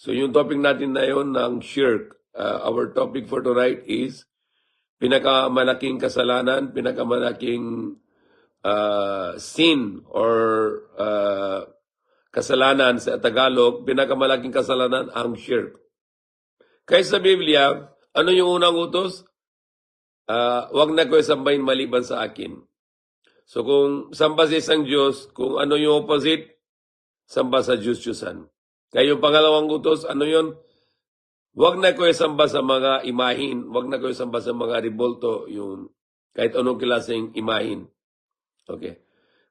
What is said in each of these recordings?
So yung topic natin na yun ng shirk, our topic for tonight is pinakamalaking kasalanan, pinakamalaking sin or kasalanan sa Tagalog, pinakamalaking kasalanan ang shirk. Kaya sa Biblia, ano yung unang utos? Wag na ko sambahin maliban sa akin. So kung samba sa isang Diyos, kung ano yung opposite, samba sa Diyos-Diyusan. Kaya yung pangalawang utos, ano yun? Wag na ko samba sa mga imahin, wag na ko samba sa mga ribolto, yung kahit anong klaseng imahin. Okay.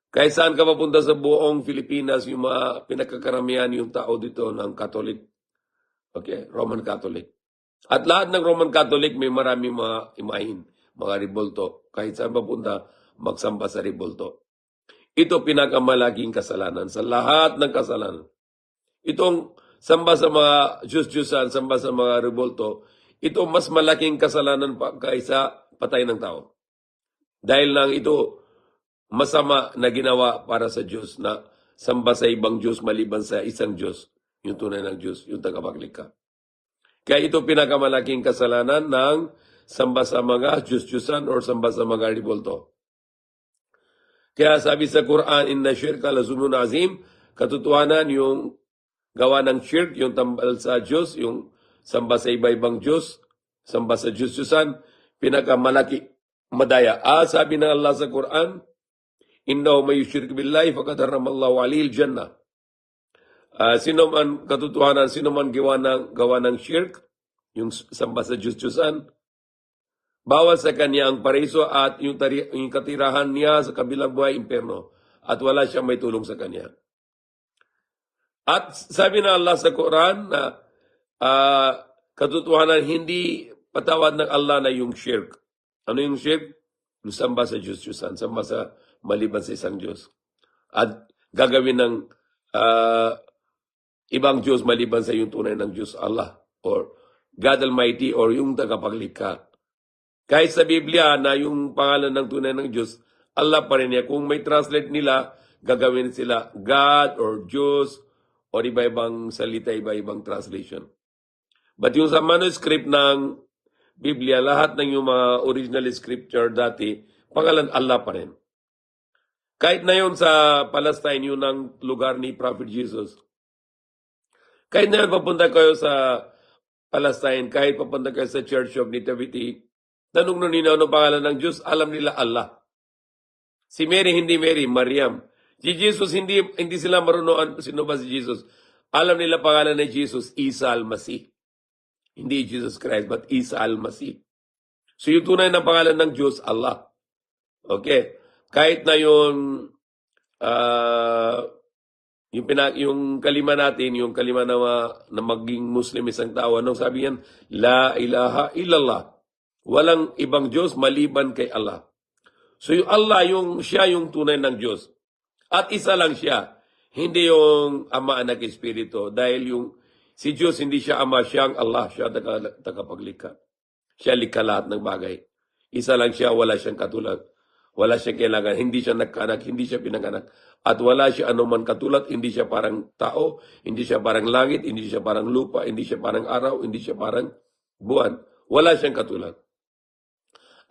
Kahit saan ka mapunta sa buong Pilipinas, yung mga pinakakaramihan yung tao dito ng Catholic. Okay, Roman Catholic. At lahat ng Roman Catholic may maraming mga imahin, mga ribolto. Kahit saan mapunta, magsamba sa ribolto. Ito pinakamalaking kasalanan sa lahat ng kasalanan. Itong samba sa mga Diyos-Diyusan, samba sa mga ribolto, ito mas malaking kasalanan pa kaysa patay ng tao. Dahil lang ito masama na ginawa para sa Diyos na samba sa ibang Diyos maliban sa isang Diyos, yung tunay ng Diyos, yung tagapaglikha. Kaya ito pinakamalaking kasalanan ng samba sa mga Diyos-Diyusan or samba sa mga ribolto. Kaya sabi sa Quran, inna shirka la zulmun azim, katotohanan yung gawa ng shirk, yung tambal sa Diyos, yung samba sa iba-ibang Diyos, samba sa Diyos-Diyusan, pinakamalaki madaya. Sabi ng Allah sa Quran, innahu may yushrik billahi faqad haramallahu alaihi al-jannah. Sino man katotohanan, sino man gawa ng shirk, yung samba sa Diyos-Diyusan, bawal sa kanya ang paraiso at yung katirahan niya sa kabilang buhay imperno at wala siyang may tulong sa kanya. At sabi na Allah sa Quran na katotohanan hindi patawad ng Allah na yung shirk. Ano yung shirk? Yung samba sa Diyos-Diyusan, samba sa maliban sa isang Diyos. At gagawin ng ibang Diyos maliban sa yung tunay ng Diyos Allah or God Almighty or yung tagapaglikha. Kahit sa Biblia na yung pangalan ng tunay ng Diyos, Allah pa rin niya. Kung may translate nila, gagawin sila God or Diyos or iba-ibang salita, iba-ibang translation. But yung sa manuscript ng Biblia, lahat ng yung mga original scripture dati, pangalan Allah pa rin. Kahit na yun sa Palestine, yun ang lugar ni Prophet Jesus. Kahit na yun papunta kayo sa Palestine, kahit papunta kayo sa Church of Nativity, tanong nun nila ano pangalan ng Diyos, alam nila Allah. Si Mary, hindi Mary, Mariam. Si Jesus, hindi sila marunong sino ba si Jesus. Alam nila pangalan ni Jesus, Isa al-Masih. Hindi Jesus Christ, but Isa al-Masih. So yung tunay na pangalan ng Diyos, Allah. Okay. Kahit na yung kalima natin, yung kalima na maging Muslim isang tao, anong sabi yan? La ilaha illallah. Walang ibang Diyos maliban kay Allah. So yung Allah, siya yung tunay ng Diyos. At isa lang siya. Hindi yung Ama, Anak, Espiritu. Dahil si Diyos hindi siya Ama, siya ang Allah. Siya tagapaglikha. Siya likha lahat ng bagay. Isa lang siya, wala siyang katulad. Wala siyang kailangan. Hindi siya nagkaanak, hindi siya pinanganak. At wala siya anuman katulad. Hindi siya parang tao. Hindi siya parang langit. Hindi siya parang lupa. Hindi siya parang araw. Hindi siya parang buwan. Wala siyang katulad.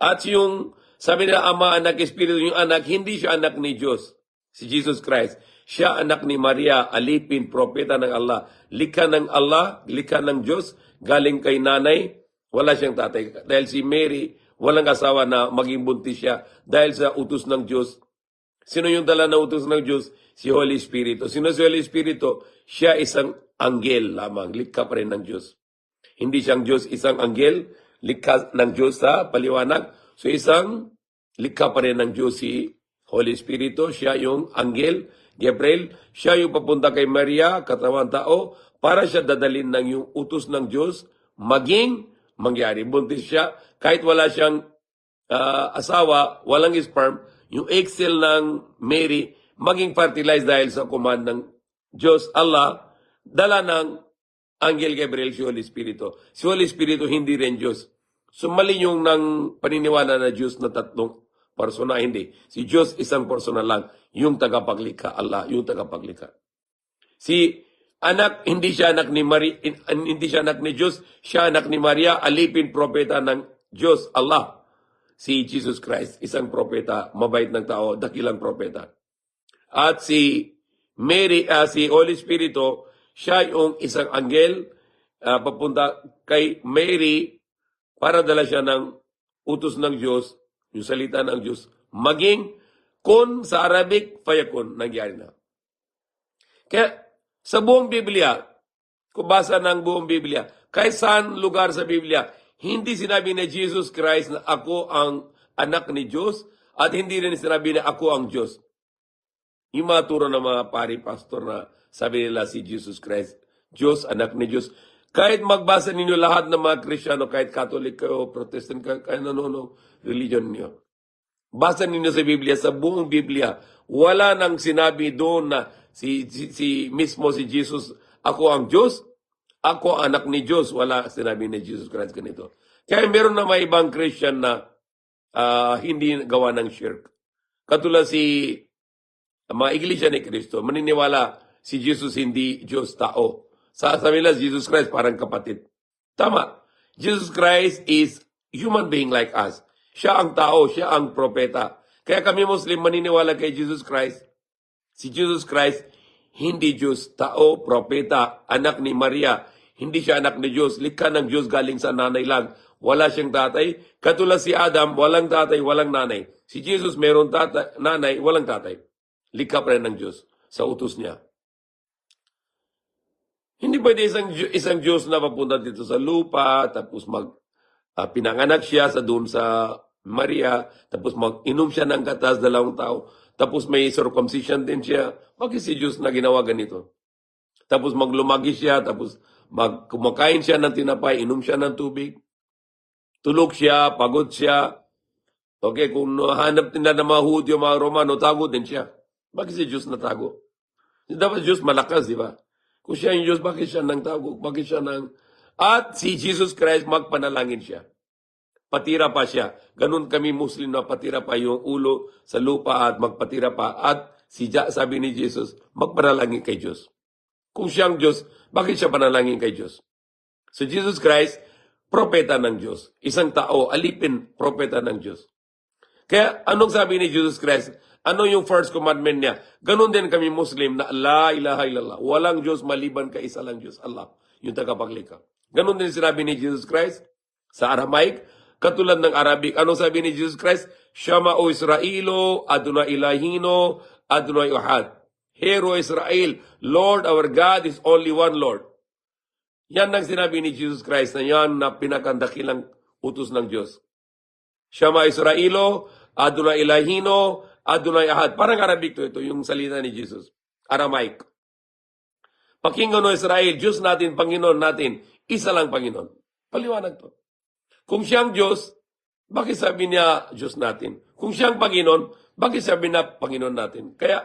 At yung sabi nila Ama, Anak, Espiritu, yung anak, hindi siya anak ni Diyos, si Jesus Christ. Siya anak ni Maria, alipin, propeta ng Allah. Likha ng Allah, likha ng Diyos, galing kay nanay, wala siyang tatay. Dahil si Mary, walang asawa na maging buntis siya dahil sa utos ng Diyos. Sino yung dala na utos ng Diyos? Si Holy Spirit. Sino si Holy Spirit? Siya isang anghel lamang, likha pa rin ng Diyos. Hindi siyang Diyos, isang anghel, likha ng Diyos sa paliwanag. So isang likha pa rin ng Diyos si Holy Spirito. Siya yung anghel, Gabriel. Siya yung papunta kay Maria, katawan tao, para siya dadalhin ng yung utos ng Diyos, maging mangyari. Buntis siya, kahit wala siyang asawa, walang sperm, yung egg cell ng Mary, maging fertilized dahil sa command ng Diyos, Allah, dala ng Angel Gabriel, si Holy Spirito. Si Holy Spirito, hindi rin Diyos. So mali yung ng paniniwala na Diyos na tatlong persona, hindi. Si Diyos isang persona lang, yung tagapaglikha, Allah, yung tagapaglikha. Si hindi siya anak ni hindi siya anak ni Diyos, siya anak ni Maria, alipin propeta ng Diyos, Allah. Si Jesus Christ, isang propeta, mabait ng tao, dakilang propeta. At si Mary, si Holy Spirito, siya yung isang anghel, papunta kay Mary para dala siya ng utos ng Diyos, yung salita ng Diyos, maging kun sa Arabic, fayakun, nangyari na. Kaya sa buong Biblia, kung basa ng buong Biblia, kahit saan lugar sa Biblia, hindi sinabi ni Jesus Christ na ako ang anak ni Diyos at hindi rin sinabi na ako ang Diyos. Yung mga turo ng mga pastor na sabi nila si Jesus Christ, Diyos, anak ni Diyos. Kahit magbasa ninyo lahat ng mga Kristiyano, kahit Catholic kayo, Protestant kayo, kahit ano religion niyo. Basa ninyo sa Biblia, sa buong Biblia, wala nang sinabi doon na si mismo si Jesus, ako ang Diyos, ako ang anak ni Diyos. Wala sinabi ni Jesus Christ ganito. Kaya meron na may ibang Christian na hindi gawa ng shirk. Katulad si mga iglesia ni Cristo, maniniwala si Jesus hindi Diyos, tao. Sabi nila, Jesus Christ parang kapatid. Tama. Jesus Christ is human being like us. Siya ang tao, siya ang propeta. Kaya kami Muslim maniniwala kay Jesus Christ. Si Jesus Christ, hindi Diyos, tao, propeta, anak ni Maria. Hindi siya anak ni Diyos. Likha ng Diyos galing sa nanay lang. Wala siyang tatay. Katulad si Adam, walang tatay, walang nanay. Si Jesus, meron tatay, nanay, walang tatay. Likha pa rin ng Diyos sa utos niya. Hindi pwede isang Diyos na papunta dito sa lupa, tapos pinanganak siya doon sa Maria, tapos mag-inom siya ng gatas, 2 tao, tapos may circumcision din siya. Bakit si Diyos na ginawa ganito? Tapos maglumagi siya, tapos kumakain siya ng tinapay, inom siya ng tubig, tulog siya, pagod siya. Okay, kung hanap nila ng mga Hudyo, mga Romano, tago din siya. Bakit si Diyos natago? Dapat Diyos malakas, di ba? Kung siya yung Diyos, bakit siya nang tago? Bakit siya nang... At si Jesus Christ, magpanalangin siya. Patira pa siya. Ganun kami Muslim na patira pa yung ulo sa lupa at magpatira pa. At sabi ni Jesus, magpanalangin kay Diyos. Kung siyang Diyos, bakit siya panalangin kay Diyos? So Jesus Christ, propeta ng Diyos. Isang tao, alipin, propeta ng Diyos. Kaya anong sabi ni Jesus Christ? Ano yung first commandment niya? Ganon din kami Muslim na la ilaha illallah. Walang Diyos maliban kay isa lang Diyos, Allah. Yung tagapaglikha. Ganon din sinabi ni Jesus Christ sa Aramaic. Katulad ng Arabic, anong sabi ni Jesus Christ? Shama o Israelo, Adonai Ilahino, Adonai Uhad. Hear O Israel, Lord our God is only one Lord. Yan ang sinabi ni Jesus Christ na yan na pinakandakilang utos ng Diyos. Shama Israelo, Adonai Ilahino, Adonai Ahad. Parang Arabic ito, yung salita ni Jesus. Aramaic. Pakinggan o Israel, Diyos natin, Panginoon natin, isa lang Panginoon. Paliwanag to. Kung siyang Diyos, bakit sabi niya Diyos natin? Kung siyang Panginoon, bakit sabi na Panginoon natin? Kaya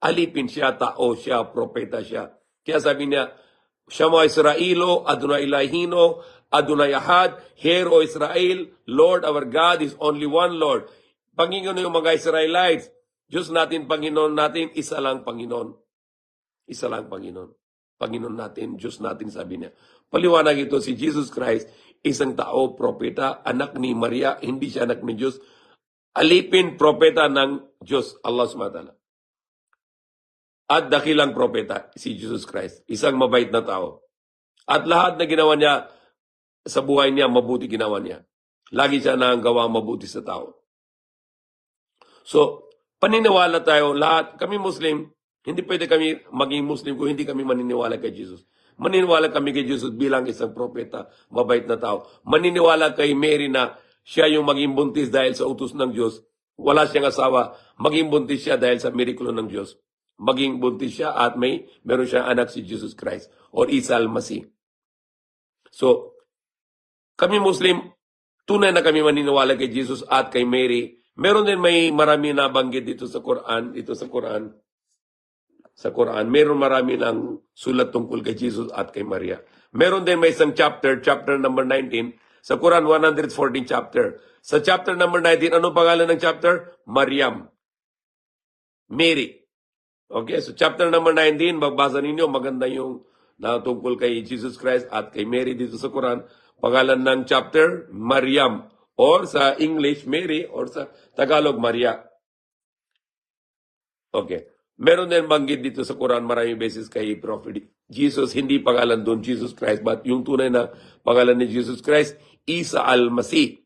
alipin siya, tao siya, propeta siya. Kaya sabi niya, Shama Israelo, Adonai Ilahino, Adonai Ahad, Hear O Israel, Lord our God is only one Lord. Panginoon yung mga Israelites, Diyos natin, Panginoon natin, isa lang Panginoon. Isa lang Panginoon. Panginoon natin, Diyos natin, sabi niya. Paliwanag ito, si Jesus Christ, isang tao, propeta, anak ni Maria, hindi siya anak ni Diyos. Alipin, propeta ng Diyos, Allah SWT. At dakilang propeta, si Jesus Christ, isang mabait na tao. At lahat na ginawa niya sa buhay niya, mabuti ginawa niya. Lagi siya na gawa mabuti sa tao. So, paniniwala tayo lahat, kami Muslim, hindi pwede kami maging Muslim kung hindi kami maniniwala kay Jesus. Maniniwala kami kay Jesus bilang isang propeta, mabait na tao. Maniniwala kay Mary na siya yung maging buntis dahil sa utos ng Diyos. Wala siyang asawa, maging buntis siya dahil sa mirakulo ng Diyos. Maging buntis siya at meron siyang anak si Jesus Christ or Isa al-Masih. So, kami Muslim, tunay na kami maniniwala kay Jesus at kay Mary. Meron din marami na banggit dito sa Quran, Sa Quran, meron marami ng sulat tungkol kay Jesus at kay Maria. Meron din may isang chapter number 19, sa Quran 114 chapter. Sa chapter number 19, anong pangalan ng chapter? Maryam. Mary. Okay, so chapter number 19, magbasa ninyo, maganda yung tungkol kay Jesus Christ at kay Mary dito sa Quran. Pangalan ng chapter, Maryam. Or sa English, Mary. Or sa Tagalog, Maria. Okay. Meron din banggit dito sa Quran maraming beses kay Prophet Jesus, hindi pangalan doon Jesus Christ, but yung tunay na pangalan ni Jesus Christ, Isa al-Masih.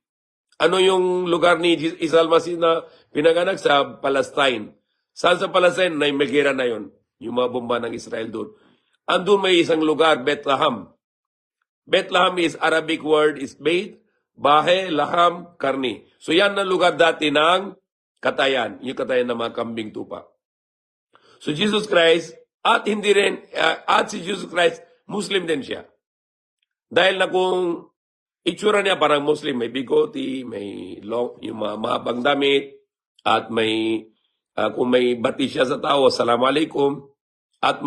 Ano yung lugar ni Isa al-Masih na pinanganak? Sa Palestine. Saan sa Palestine? May gera na yon. Yung mga bomba ng Israel doon. Andun may isang lugar, Bethlehem. Bethlehem is Arabic word is Beit, Bahe, Laham, Karni. So yan ang lugar dati ng katayan. Yung katayan ng mga kambing tupa. So Jesus Christ, at hindi rin, at si Jesus Christ, Muslim din siya. Dahil na kung itsura niya parang Muslim, may bigoti, may long, yung mga mahabang damit, at may, kung may bati siya sa tao, Assalamualaikum, at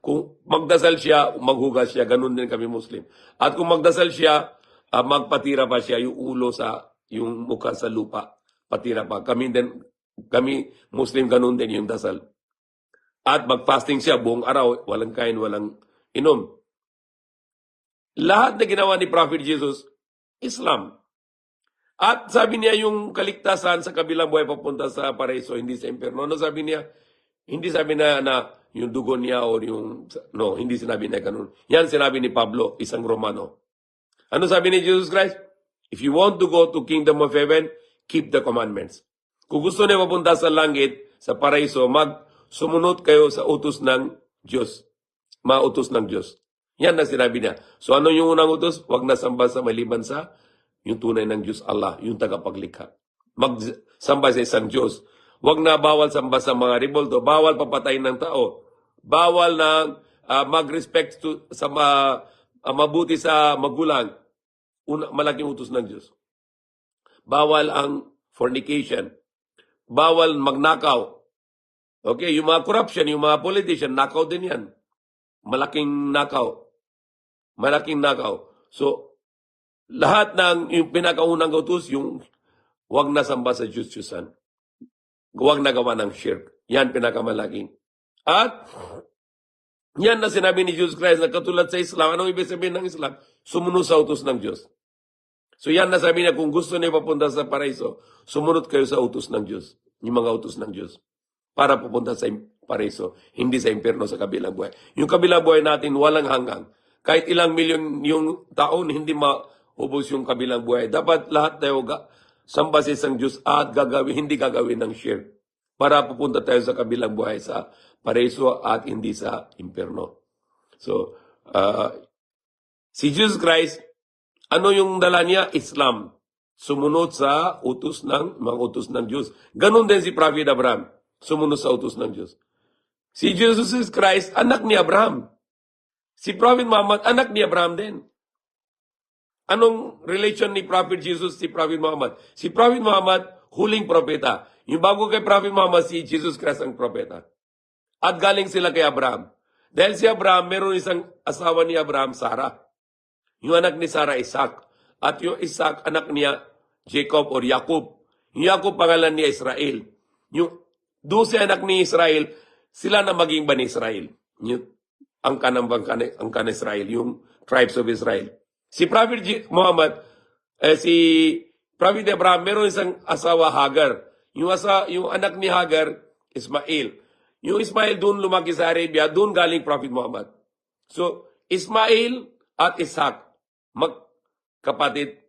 kung magdasal siya, maghugas siya, ganun din kami Muslim. At kung magdasal siya, magpatira pa siya yung ulo sa, yung mukha sa lupa, patira pa. Kami Muslim, ganun din yung dasal. At mag-fasting siya buong araw, walang kain, walang inom. Lahat na ginawa ni Prophet Jesus, Islam. At sabi niya yung kaligtasan sa kabilang buhay papunta sa paraiso, hindi sa impyerno. Ano sabi niya? Hindi sabi na yung dugo niya o yung, no, hindi sinabi niya ganun. Yan sinabi ni Pablo, isang Romano. Ano sabi ni Jesus Christ? If you want to go to kingdom of heaven, keep the commandments. Kung gusto niya mapunta sa langit, sa paraiso, sumunod kayo sa utos ng Diyos. Mautos ng Diyos. Yan na sinabi niya. So ano yung unang utos? Huwag na samba sa maliban sa yung tunay ng Diyos Allah, yung tagapaglikha. Magsamba sa isang Diyos. Huwag na bawal samba sa mga riboldo. Bawal papatayin ng tao. Bawal na mag-respect sa mabuti sa magulang. Malaking utos ng Diyos. Bawal ang fornication. Bawal magnakaw. Okay, yung mga corruption, yung mga politician, nakaw din yan. Malaking nakaw. Malaking nakaw. So, lahat ng yung pinakaunang utos, yung huwag na samba sa Diyos-Diyusan. Huwag na gawa ng shirk. Yan pinakamalaking. At, yan na sinabi ni Jesus Christ na katulad sa Islam. Anong ibig sabihin ng Islam? Sumunod sa utos ng Diyos. So yan na sabi niya, kung gusto niya papunta sa paraiso, sumunod kayo sa utos ng Diyos. Yung mga utos ng Diyos. Para pupunta sa paraiso, hindi sa impyerno sa kabilang buhay. Yung kabilang buhay natin, walang hanggang. Kahit ilang milyon yung taon, hindi maubos yung kabilang buhay. Dapat lahat tayo samba sa isang Diyos at hindi gagawin ng shirk. Para pupunta tayo sa kabilang buhay sa paraiso at hindi sa impyerno. So, si Jesus Christ, ano yung dala niya? Islam. Sumunod sa mga utos ng Diyos. Ganon din si Prophet Abraham. Sumunod sa utos ng Diyos. Si Jesus Christ, anak ni Abraham. Si Prophet Muhammad, anak ni Abraham din. Anong relation ni Prophet Jesus si Prophet Muhammad? Si Prophet Muhammad, huling propeta. Yung bago kay Prophet Muhammad, si Jesus Christ ang propeta. At galing sila kay Abraham. Dahil si Abraham, meron isang asawa ni Abraham, Sarah. Yung anak ni Sarah, Isaac. At yung Isaac, anak niya, Jacob or Jacob. Yung Jacob, pangalan niya Israel. Yung 12 anak ni Israel, sila na maging Bani Israel. Ang kanang Israel, yung tribes of Israel. Si Prophet Muhammad, si Prophet Abraham, meron isang asawa Hagar. Yung anak ni Hagar, Ismail. Yung Ismail doon lumaki sa Arabia, doon galing Prophet Muhammad. So, Ismail at Ishak, magkapatid.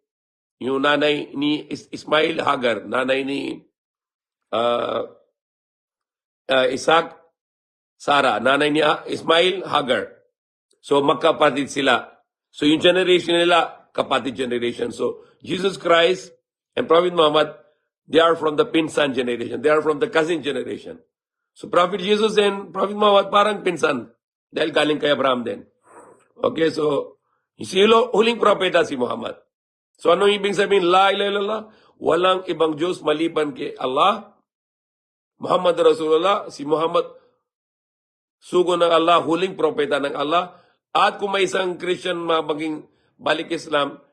Yung nanay ni Ismail, Hagar, nanay ni Isaac, Sarah, nanay niya, Ismail, Hagar. So, magkapatid sila. So, yung generation nila, kapatid generation. So, Jesus Christ and Prophet Muhammad, they are from the pinsan generation. They are from the cousin generation. So, Prophet Jesus and Prophet Muhammad, parang pinsan. Dahil galing kay Abraham din. Okay, so, si huling propeta si Muhammad. So, anong ibig sabihin? La ilaha illallah. Walang ibang Diyos maliban kay Allah. Muhammad Rasulullah, si Muhammad, sugo ng Allah, huling propeta ng Allah. At kung may isang Christian maging balik Islam,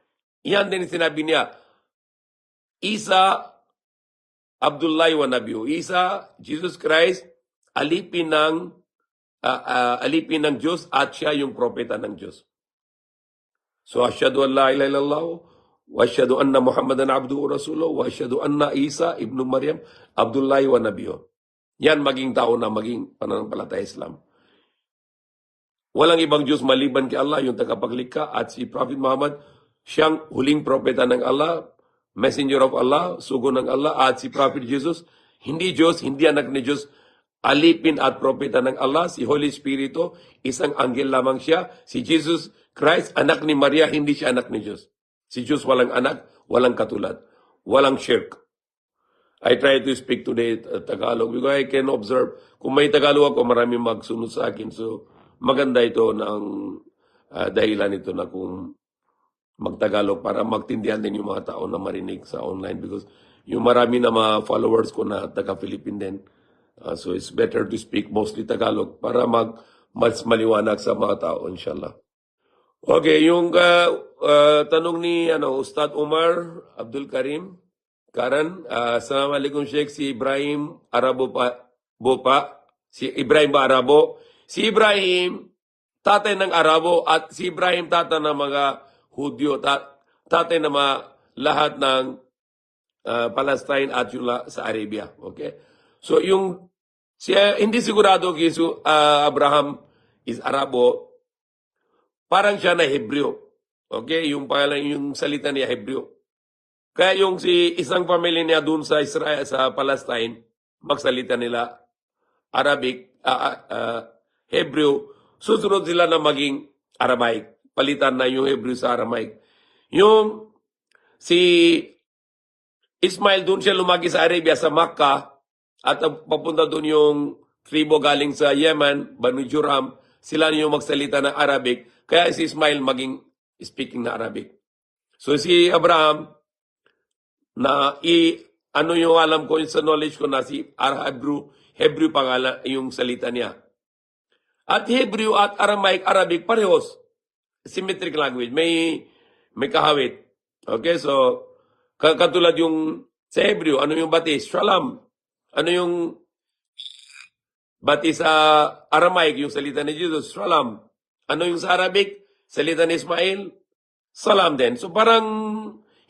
yan din sinabi niya, Isa, Abdullah wa Nabiyo. Isa, Jesus Christ, alipin ng Diyos at siya yung propeta ng Diyos. So, asyhadu an la ilaha illallah, wa asyhadu anna Muhammadan abduhu wa rasuluhu, wa asyhadu anna Isa ibnu Maryam Abdullahi wa Nabiyo. Yan maging tao na maging pananampalataya Islam. Walang ibang Diyos maliban kay Allah, yung tagapaglikha, at si Prophet Muhammad, siyang huling propeta ng Allah, messenger of Allah, sugo ng Allah, at si Prophet Jesus, hindi Diyos, hindi anak ni Diyos, alipin at propeta ng Allah, si Holy Spirito, isang anghel lamang siya, si Jesus Christ, anak ni Maria, hindi siya anak ni Diyos. Si Diyos walang anak, walang katulad, walang shirk. I try to speak today Tagalog because I can observe, kung may Tagalog ako, maraming magsunod sa akin. So, maganda ito ng dahilan ito na kung magtagalog para magtindihan din yung mga tao na marinig sa online because yung marami na mga followers ko na taga-Philippine din. So it's better to speak mostly Tagalog para mas maliwanag sa mga tao, inshallah. Okay, yung tanong ni Ustad Umar Abdul Karim Karan, Assalamualaikum Sheikh, si Ibrahim Arabo Bopa, si Ibrahim ba Arabo? Si Ibrahim, tatay ng Arabo, at si Ibrahim, tatay ng mga Hudyo, tatay ng mga lahat ng Palestine at yung sa Arabia. Okay? So, hindi sigurado kung Abraham is Arabo, parang siya na Hebreo. Okay? Yung salita niya Hebreo. Kaya yung isang pamilya niya dun sa Israel, sa Palestine, magsalita nila Arabic, Hebrew, susunod sila na maging Aramaic. Palitan na yung Hebrew sa Aramaic. Yung si Ismail, doon siya lumaki sa Arabia, sa Makkah, at papunta doon yung tribo galing sa Yemen, Banu Juram, sila yung magsalita ng Arabic, kaya si Ismail maging speaking na Arabic. So si Abraham, ano yung alam ko sa knowledge ko na si Hebrew pangalan yung salita niya. At Hebrew at Aramaic, Arabic, parehos. Symmetric language. May kahawit. Okay, so, katulad yung sa Hebrew, ano yung bati? Shalom. Ano yung bati sa Aramaic, yung salita ni Jesus? Shalom. Ano yung sa Arabic? Salita ni Ismail? Salam din. So, parang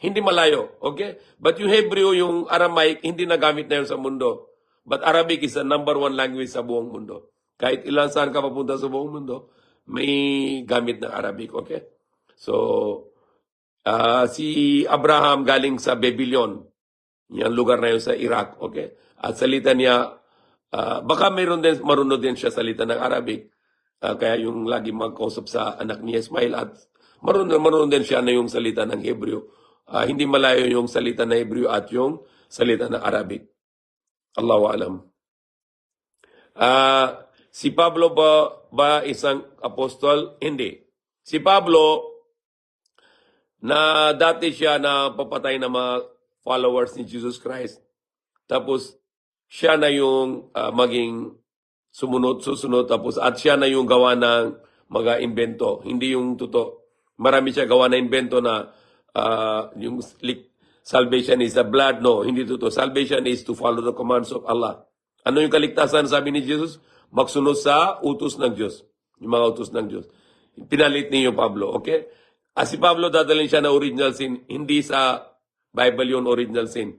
hindi malayo. Okay? But yung Hebrew, yung Aramaic, hindi nagamit na yun sa mundo. But Arabic is the number one language sa buong mundo. Kahit ilan saan ka papunta sa buong mundo, may gamit ng Arabic, okay? So, si Abraham galing sa Babylon, yung lugar na yun sa Iraq, okay? At salita niya, baka marunod din siya salita ng Arabic, kaya yung lagi magkausap sa anak ni Ismail, at marunod din siya na yung salita ng Hebrew. Hindi malayo yung salita ng Hebrew at yung salita ng Arabic. Allahu alam. Si Pablo ba isang apostol? Hindi. Si Pablo, na dati siya na papatay ng mga followers ni Jesus Christ. Tapos, siya na yung maging susunod. Tapos, at siya na yung gawa ng mga invento. Hindi yung totoo. Marami siya gawa na invento na yung salvation is the blood. No, hindi totoo. Salvation is to follow the commands of Allah. Ano yung kaligtasan, sabi ni Jesus? Magsunod sa utos ng Diyos. Yung mga utos ng Diyos. Pinalit niyo Pablo, okay? Si Pablo dadalhin siya na original sin, hindi sa Bible yung original sin.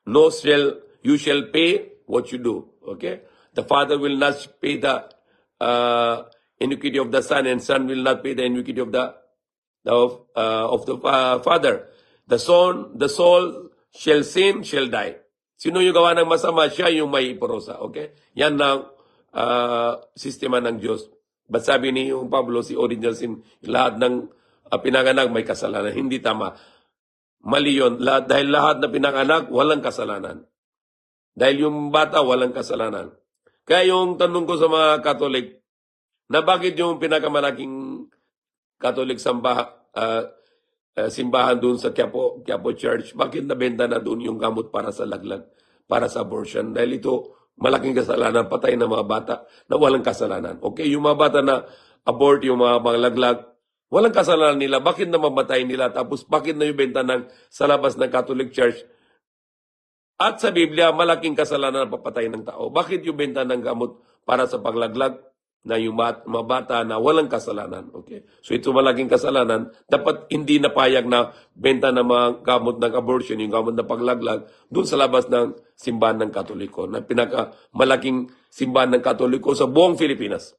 You shall pay what you do, okay? The Father will not pay the iniquity of the Son, and Son will not pay the iniquity of the Father. The soul shall sin, shall die. Sino yung gawa ng masama? Siya yung may iparusa. Okay? Yan ang sistema ng Diyos. But sabi ni yung Pablo, si original sin, lahat ng pinanganak may kasalanan. Hindi tama. Mali yun. Dahil lahat na pinanganak, walang kasalanan. Dahil yung bata, walang kasalanan. Kaya yung tanong ko sa mga Katolik, na bakit yung pinakamalaking Catholic simbahan doon sa Quiapo Church, bakit nabenta na doon yung gamot para sa laglag, para sa abortion? Dahil ito, malaking kasalanan, patay na mga bata na walang kasalanan. Okay, yung mga bata na abort, yung mga laglag, walang kasalanan nila. Bakit na mamatay nila? Tapos bakit na yung benta sa labas ng Catholic Church At sa Biblia, malaking kasalanan ang papatay ng tao. Bakit yung benta ng gamot para sa paglaglag na yung mga bata na walang kasalanan? Okay. So ito malaking kasalanan. Dapat hindi napayag na benta ng mga gamot ng abortion, yung gamot na paglaglag, doon sa labas ng simbahan ng Katoliko, na pinakamalaking simbahan ng Katoliko sa buong Pilipinas.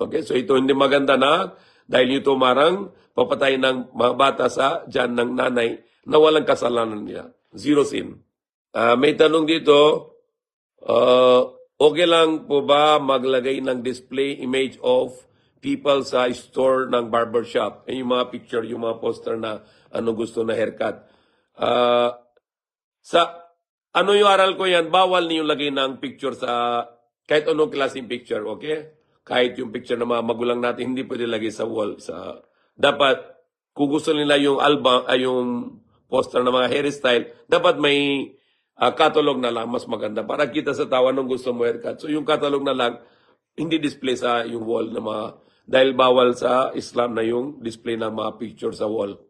Okay, so ito hindi maganda na dahil ito marang papatay ng mga bata sa tiyan ng nanay na walang kasalanan niya. Zero sin. May tanong dito, okay lang po ba maglagay ng display image of people sa store ng barbershop? Yung mga picture, yung mga poster na ano gusto na haircut. Sa ano yung aral ko yan, bawal niyo lagay ng picture sa kahit anong klaseng picture, okay? Kahit yung picture ng mga magulang natin, hindi pwede lagay sa wall. Dapat, kung gusto nila yung album, yung poster ng mga hairstyle, dapat may catalog na lang, mas maganda. Para kita sa tawa nung gusto mo haircut. So yung catalog na lang, hindi display sa yung wall na mga, dahil bawal sa Islam na yung display ng mga picture sa wall.